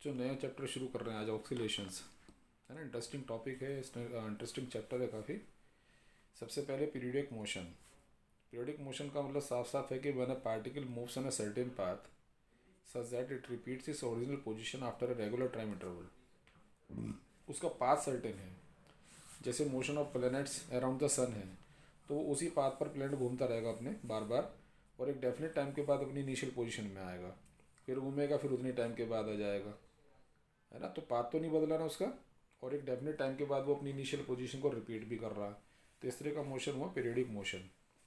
बच्चों नया चैप्टर शुरू कर रहे हैं आज, ऑक्सीलेशंस है ना। इंटरेस्टिंग टॉपिक है, इंटरेस्टिंग चैप्टर है काफ़ी। सबसे पहले पीरियोडिक मोशन। पीरियोडिक मोशन का मतलब साफ साफ है कि when a particle moves on a certain path such that it repeats its original position after a regular time interval. उसका पाथ सर्टेन है, जैसे motion of planets around the sun है, तो उसी पाथ पर प्लैनेट घूमता रहेगा अपने बार बार, और एक डेफिनेट टाइम के बाद अपनी इनिशियल पोजीशन में आएगा, फिर घूमेगा, फिर उतनी टाइम के बाद आ जाएगा, है ना। तो पाथ तो नहीं बदला ना उसका, और एक डेफिनेट टाइम के बाद वो अपनी इनिशियल पोजीशन को रिपीट भी कर रहा है। तो इस तरह का मोशन हुआ periodic motion.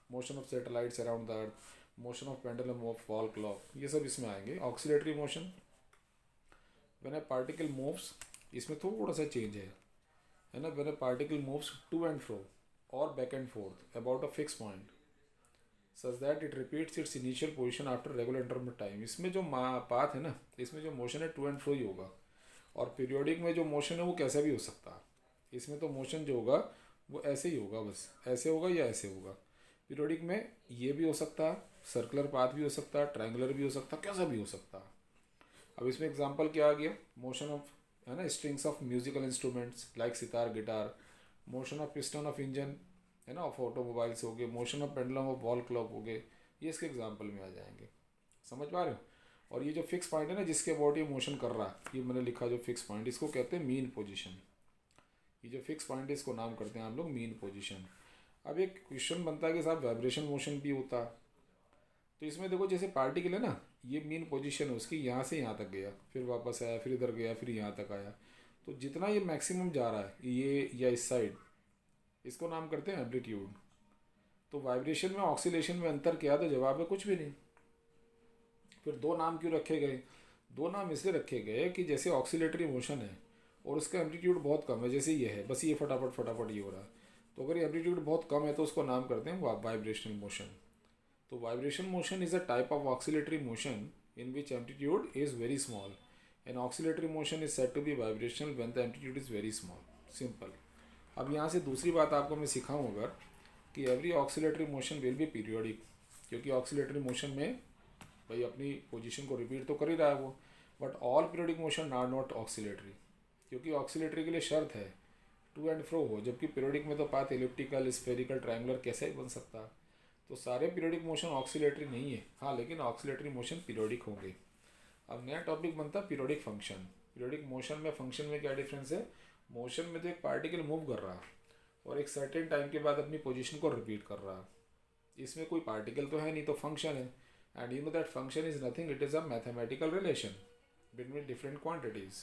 Motion of satellites around the earth, motion of pendulum of wall clock, ये सब इसमें आएंगे। Oscillatory motion, when a particle moves, इसमें थोड़ा सा चेंज है ना। When a particle moves to and fro और back and forth about a fix point such that it repeats its initial position after regular interval time. इसमें जो path है ना, इसमें जो मोशन है टू एंड फ्रो ही होगा। और पीरियोडिक में जो मोशन है वो कैसा भी हो सकता है। इसमें तो मोशन जो होगा वो ऐसे ही होगा, बस ऐसे होगा या ऐसे होगा। पीरियोडिक में ये भी हो सकता है, सर्कुलर पाथ भी हो सकता है, ट्रायंगुलर भी हो सकता है, कैसा भी हो सकता है। अब इसमें एग्जांपल क्या आ गया, मोशन ऑफ, है ना, strings of musical instruments like sitar, guitar, motion of piston of engine, है ना, ऑफ ऑटोमोबाइल्स हो गए, motion of pendulum of wall clock हो गए, ये इसके एग्जाम्पल में आ जाएंगे। समझ पा रहे हो। और ये जो फिक्स पॉइंट है ना, जिसके अबाउट ये मोशन कर रहा है, ये मैंने लिखा जो फिक्स पॉइंट, इसको कहते हैं मीन पोजीशन। ये जो फिक्स पॉइंट है इसको नाम करते हैं हम लोग मीन पोजीशन। अब एक क्वेश्चन बनता है कि साहब वाइब्रेशन मोशन भी होता है, तो इसमें देखो जैसे पार्टिकल है ना, ये मीन पोजीशन है उसकी, यहाँ से यहाँ तक गया, फिर वापस आया, फिर इधर गया, फिर यहाँ तक आया। तो जितना ये मैक्सिमम जा रहा है ये या इस साइड, इसको नाम करते हैं एम्पलीट्यूड। तो वाइब्रेशन में ऑक्सीलेशन में अंतर क्या, तो जवाब है कुछ भी नहीं। फिर दो नाम क्यों रखे गए, दो नाम इसलिए रखे गए कि जैसे ऑक्सीलेटरी मोशन है और उसका एम्पलीट्यूड बहुत कम है, जैसे ये है, बस ये फटाफट फटाफट ये हो रहा है, तो अगर ये एम्पलीट्यूड बहुत कम है तो उसको नाम करते हैं वाइब्रेशनल मोशन। तो vibration motion is a type of oscillatory motion in which amplitude is very small and oscillatory motion is said to be vibrational when the amplitude is very small. Simple. अब यहाँ से दूसरी बात आपको मैं सिखाऊँ अगर, कि every oscillatory motion will be periodic, क्योंकि ऑक्सीलेटरी मोशन में भाई अपनी पोजीशन को रिपीट तो कर ही रहा है वो, but all periodic motion are not oscillatory, क्योंकि ऑक्सीलेटरी के लिए शर्त है टू एंड फ्रो हो, जबकि पीरियोडिक में तो पाथ एलिप्टिकल, स्फेरिकल, ट्रायंगुलर कैसे ही बन सकता है। तो सारे पीरियोडिक मोशन ऑक्सीलेटरी नहीं है, हाँ, लेकिन ऑक्सीलेटरी मोशन पीरियोडिक होंगे। अब नया टॉपिक बनता है पीरियोडिक फंक्शन। पीरियोडिक मोशन में फंक्शन में क्या डिफरेंस है। मोशन में तो एक पार्टिकल मूव कर रहा है और एक सर्टेन टाइम के बाद अपनी पोजीशन को रिपीट कर रहा है, इसमें कोई पार्टिकल तो है नहीं, तो फंक्शन है। And you know that function is nothing, it is a mathematical relation between different quantities.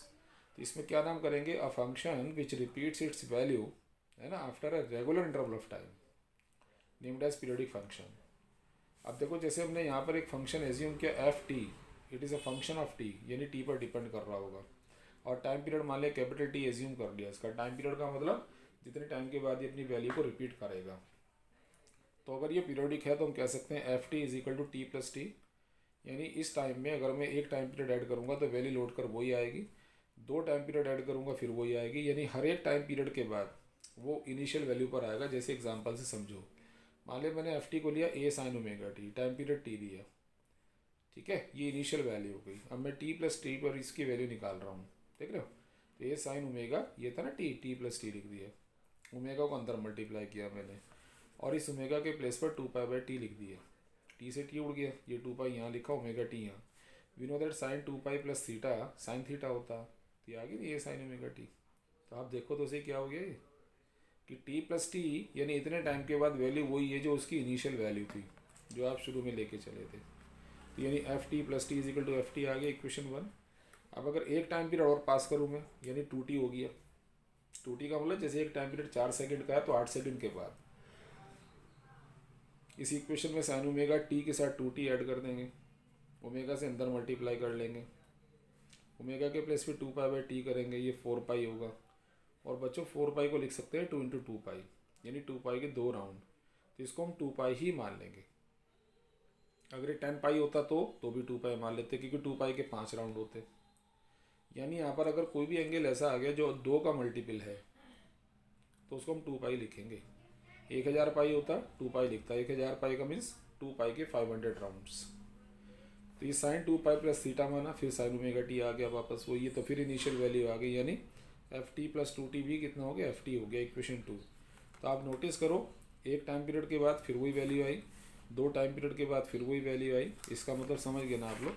तो इसमें क्या नाम करेंगे, a function which repeats its value, है ना, after a regular interval of time, named as periodic function. अब देखो जैसे हमने यहाँ पर एक फंक्शन एज्यूम किया F T, it is a function of T, यानी टी पर डिपेंड कर रहा होगा, और टाइम पीरियड मान लिया कैपिटल टी एज्यूम कर लिया। इसका टाइम पीरियड का मतलब जितने टाइम के बाद ये अपनी वैल्यू को रिपीट करेगा। तो अगर ये पीरियोडिक है तो हम कह सकते हैं F T is equal to T plus T, यानी इस टाइम में अगर मैं एक टाइम पीरियड ऐड करूँगा तो वैल्यू लोड कर वही आएगी, दो टाइम पीरियड ऐड करूँगा फिर वही आएगी, यानी हर एक टाइम पीरियड के बाद वो इनिशियल वैल्यू पर आएगा। जैसे एग्जांपल से समझो, मान लिया मैंने एफ टी को लिया A sine omega T, time period T दिया, ठीक है, ये इनिशियल वैल्यू हो गई। अब मैं टी प्लस टी पर इसकी वैल्यू निकाल रहा हूँ, देख रहे हो। तो ए साइन ओमेगा ये था ना टी, टी प्लस टी लिख दिया, ओमेगा को अंदर मल्टीप्लाई किया मैंने, और इस ओमेगा के प्लेस पर टू पाई बाई टी लिख दिया, टी से टी उड़ गया, ये टू पाई यहाँ लिखा, ओमेगा टी यहाँ। We know that sine two pi plus theta sine theta होता, तो ये आ गई ये साइन ओमेगा टी। तो आप देखो तो उसे क्या हो गया ये, कि टी प्लस टी यानी इतने टाइम के बाद वैल्यू वही है जो उसकी इनिशियल वैल्यू थी, जो आप शुरू में लेके चले थे। तो यानी F T plus T is equal to F T आ गया इक्वेशन वन। अब अगर एक टाइम पीरियड और पास करूँ मैं, यानी टू टी हो गया। टू टी का मतलब जैसे एक टाइम पीरियड 4 सेकंड का है तो 8 सेकंड के बाद इस इक्वेशन में साइन ओमेगा टी के साथ टू टी ऐड कर देंगे, ओमेगा से अंदर मल्टीप्लाई कर लेंगे, ओमेगा के प्लेस पे टू पाई बाई टी करेंगे, ये 4 पाई होगा। और बच्चों 4 पाई को लिख सकते हैं 2 इंटू 2 पाई, यानी 2 पाई के 2 राउंड, तो इसको हम 2 पाई ही मान लेंगे। अगर ये 10 पाई होता तो भी 2 पाई मान लेते, क्योंकि 2 पाई के 5 राउंड होते। यानी यहाँ पर अगर कोई भी एंगल ऐसा आ गया जो 2 का मल्टीपल है तो उसको हम 2 पाई लिखेंगे। 1000 पाई होता 2 पाई लिखता, 1000 पाई का मीन्स 2 पाई के 500 राउंड्स। तो ये साइन 2 पाई प्लस थीटा माना, फिर साइन ओमेगा टी आ गया वापस वो ये, तो फिर इनिशियल वैल्यू आ गई, यानी एफ टी प्लस 2t भी कितना हो गया, एफ टी हो गया, इक्वेशन 2। तो आप नोटिस करो, एक टाइम पीरियड के बाद फिर वही वैल्यू आई, 2 टाइम पीरियड के बाद फिर वही वैल्यू आई। इसका मतलब समझ गए ना आप लोग,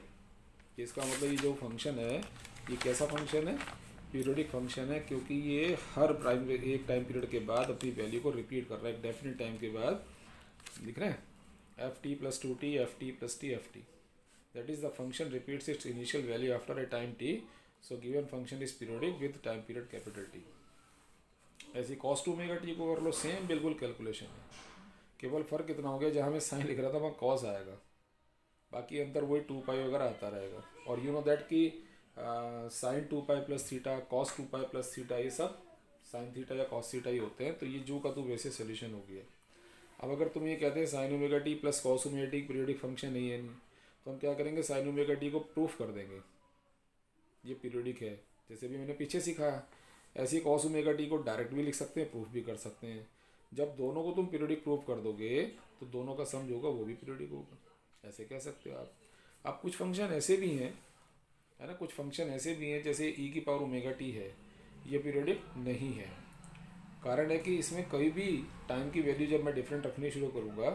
इसका मतलब ये जो फंक्शन है ये कैसा फंक्शन है, पीरियोडिक फंक्शन है, क्योंकि ये हर एक टाइम पीरियड के बाद अपनी वैल्यू को रिपीट कर रहा है, एक डेफिनेट टाइम के बाद। लिख रहे हैं F T plus 2t, F T plus T, F T, that is the function repeats its initial value after a time t, so given function is periodic with time period capital T। ऐसी cos 2ωt को कर लो, same बिल्कुल calculation है, केवल फ़र्क कितना हो गया, जहाँ मैं साइन लिख रहा था वहाँ cos आएगा, बाकी अंतर वही 2 पाई वगैरह आता रहेगा। और यू नो दैट कि sine 2 pi plus theta, cos 2 pi plus theta, ये सब साइन थीटा या कॉस थीटा ही होते हैं। तो ये जो का तो वैसे सोल्यूशन हो गया। अब अगर तुम ये कहते हैं sign omega T plus cos omega T periodic function नहीं है, नहीं, तो हम क्या करेंगे, साइन ओमेगा टी को प्रूफ कर देंगे ये पीरियोडिक है, जैसे भी मैंने पीछे सीखा। ऐसे ही कॉस ओमेगा टी को डायरेक्ट भी लिख सकते हैं, प्रूफ भी कर सकते हैं। जब दोनों को तुम पीरियोडिक प्रूफ कर दोगे तो दोनों का सम जो होगा वो भी पीरियोडिक होगा, ऐसे कह सकते हो आप। अब कुछ फंक्शन ऐसे भी हैं, है ना, कुछ फंक्शन ऐसे भी हैं जैसे ई की पावर ओमेगा टी है, ये पीरियोडिक नहीं है। कारण है कि इसमें कभी भी टाइम की वैल्यू जब मैं डिफरेंट रखनी शुरू करूँगा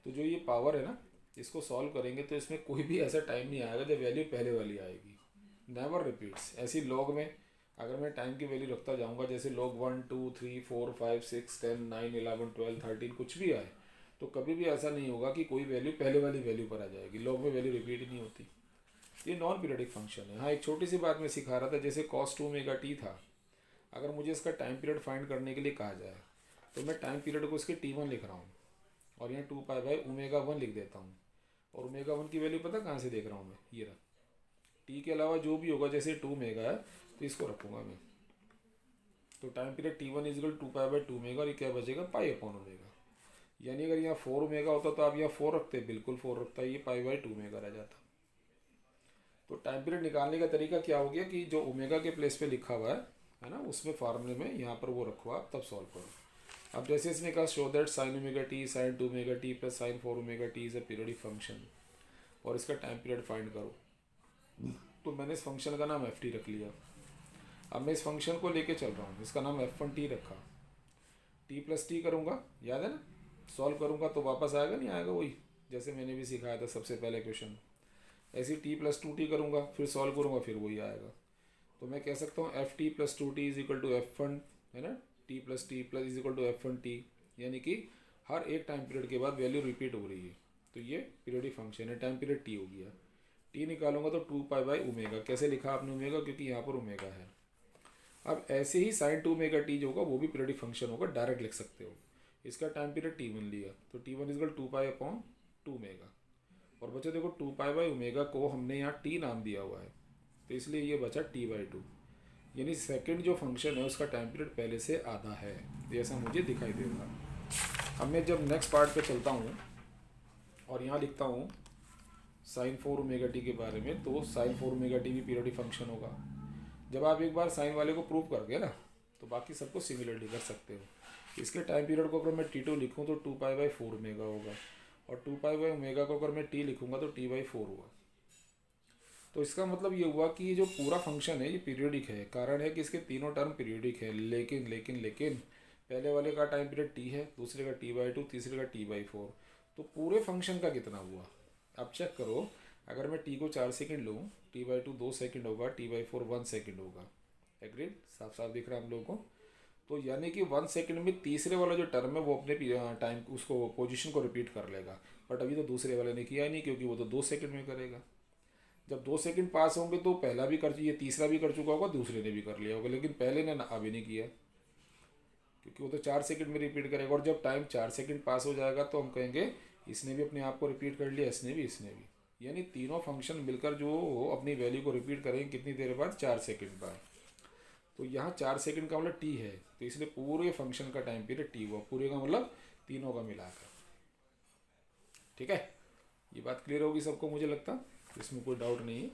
तो जो ये पावर है ना, इसको सॉल्व करेंगे तो इसमें कोई भी ऐसा टाइम नहीं आएगा जब वैल्यू पहले वाली आएगी, नेवर रिपीट्स। ऐसी लॉग में अगर मैं टाइम की वैल्यू रखता जाऊँगा, जैसे लॉग 1 2 3 4 5 6 10 9 11 12 13 कुछ भी आए, तो कभी भी ऐसा नहीं होगा कि कोई वैल्यू पहले वाली वैल्यू पर आ जाएगी, लॉग में वैल्यू रिपीट ही नहीं होती। ये नॉन पीरियोडिक फंक्शन है। हाँ, एक छोटी सी बात मैं सिखा रहा था, जैसे कॉस 2 ओमेगा टी था, अगर मुझे इसका टाइम पीरियड फाइंड करने के लिए कहा जाए तो मैं टाइम पीरियड को इसके T1 लिख रहा हूँ और यहाँ 2 पाई बाई ओमेगा 1 लिख देता हूँ। और ओमेगा 1 की वैल्यू पता कहाँ से देख रहा हूँ मैं, ये रहा, टी के अलावा जो भी होगा, जैसे 2 मेगा है तो इसको रखूँगा मैं, तो time period T1 is equal 2 pi by 2 omega, और ये क्या बचेगा, पाई अपॉन ओमेगा। यानी अगर यहाँ 4 ओमेगा होता तो आप यहाँ 4 रखते, बिल्कुल 4 रखता, ये पाई बाई 2 मेगा रह जाता। तो टाइम पीरियड निकालने का तरीका क्या हो गया कि जो ओमेगा के प्लेस पे लिखा हुआ है ना, उसमें फार्मूले में यहाँ पर वो रखो आप, तब सॉल्व करो। अब जैसे इसने कहा show that sine omega T sine 2 omega T plus sine 4 omega T is a periodic function, और इसका टाइम पीरियड फाइंड करो। तो मैंने इस फंक्शन का नाम एफ टी रख लिया। अब मैं इस फंक्शन को लेके चल रहा हूँ, इसका नाम f1t रखा, टी प्लस टी करूँगा, याद है ना, सॉल्व करूँगा तो वापस आएगा, नहीं आएगा, वही जैसे मैंने भी सिखाया था सबसे पहले क्वेश्चन। ऐसे ही टी प्लस 2t करूँगा, फिर सॉल्व करूँगा, फिर वही आएगा। तो मैं कह सकता हूँ F T plus 2t is equal to F1, है ना, T plus is equal to F1t, यानी कि हर एक टाइम पीरियड के बाद वैल्यू रिपीट हो रही है, तो ये पीरियोडिक फंक्शन है। टाइम पीरियड t हो गया, t निकालूंगा तो 2 पाई बाई ओमेगा, कैसे लिखा आपने ओमेगा, क्योंकि यहाँ पर ओमेगा है। अब ऐसे ही साइन 2 ओमेगा टी जो होगा वो भी पीरियोडिक फंक्शन होगा, डायरेक्ट लिख सकते हो। इसका टाइम पीरियड T1 लिया तो T1 is equal 2 pi upon 2 omega, और बच्चे देखो 2 पाई बाई ओमेगा को हमने यहाँ t नाम दिया हुआ है, तो इसलिए ये बचा t/2, यानी सेकंड जो फंक्शन है उसका टाइम पीरियड पहले से आधा है, जैसा मुझे दिखाई दे रहा। अब मैं जब नेक्स्ट पार्ट पे चलता हूँ और यहाँ लिखता हूँ साइन 4 ओमेगा टी के बारे में, तो साइन 4 ओमेगा टी भी पीरियोडिक फंक्शन होगा। जब आप एक बार साइन वाले को प्रूव कर गए ना, तो बाकी सबको सिमिलरली कर सकते हो। इसके टाइम पीरियड को अगर मैं T2 लिखूँ तो 2 पाई बाई 4 ओमेगा होगा, और 2 पाई बाई ओमेगा को अगर मैं t लिखूँगा तो t/4 हुआ। तो इसका मतलब ये हुआ कि ये जो पूरा फंक्शन है ये पीरियोडिक है। कारण है कि इसके तीनों टर्म पीरियोडिक है, लेकिन लेकिन लेकिन पहले वाले का टाइम पीरियड t है, दूसरे का t/2, तीसरे का t/4। तो पूरे फंक्शन का कितना हुआ, अब चेक करो। अगर मैं t को 4 सेकंड लूँ, t/2 2 सेकंड होगा, t/4 1 सेकंड होगा। एग्रीड, साफ साफ दिख रहा है हम लोगों को। तो यानी कि 1 सेकंड में तीसरे वाला जो टर्म है वो अपने टाइम उसको पोजीशन को रिपीट कर लेगा, बट अभी तो दूसरे वाले ने किया ही नहीं, क्योंकि वो तो 2 सेकंड में करेगा। जब 2 सेकंड पास होंगे तो पहला भी कर, ये तीसरा भी कर चुका होगा, दूसरे ने भी कर लिया होगा, लेकिन पहले ने अभी नहीं किया, क्योंकि वो तो 4 सेकंड में रिपीट करेगा। और जब टाइम 4 सेकंड पास हो जाएगा तो हम कहेंगे इसने भी अपने आप को रिपीट कर लिया, इसने भी। यानी तीनों फंक्शन मिलकर जो अपनी वैल्यू को रिपीट करेंगे कितनी देर बाद, 4 सेकंड बाद। तो यहाँ 4 सेकंड का मतलब t है, तो इसलिए पूरे फंक्शन का टाइम पीरियड t हुआ, पूरे का मतलब तीनों का मिलाकर। ठीक है, ये बात क्लियर होगी सबको, मुझे लगता इसमें कोई डाउट नहीं है।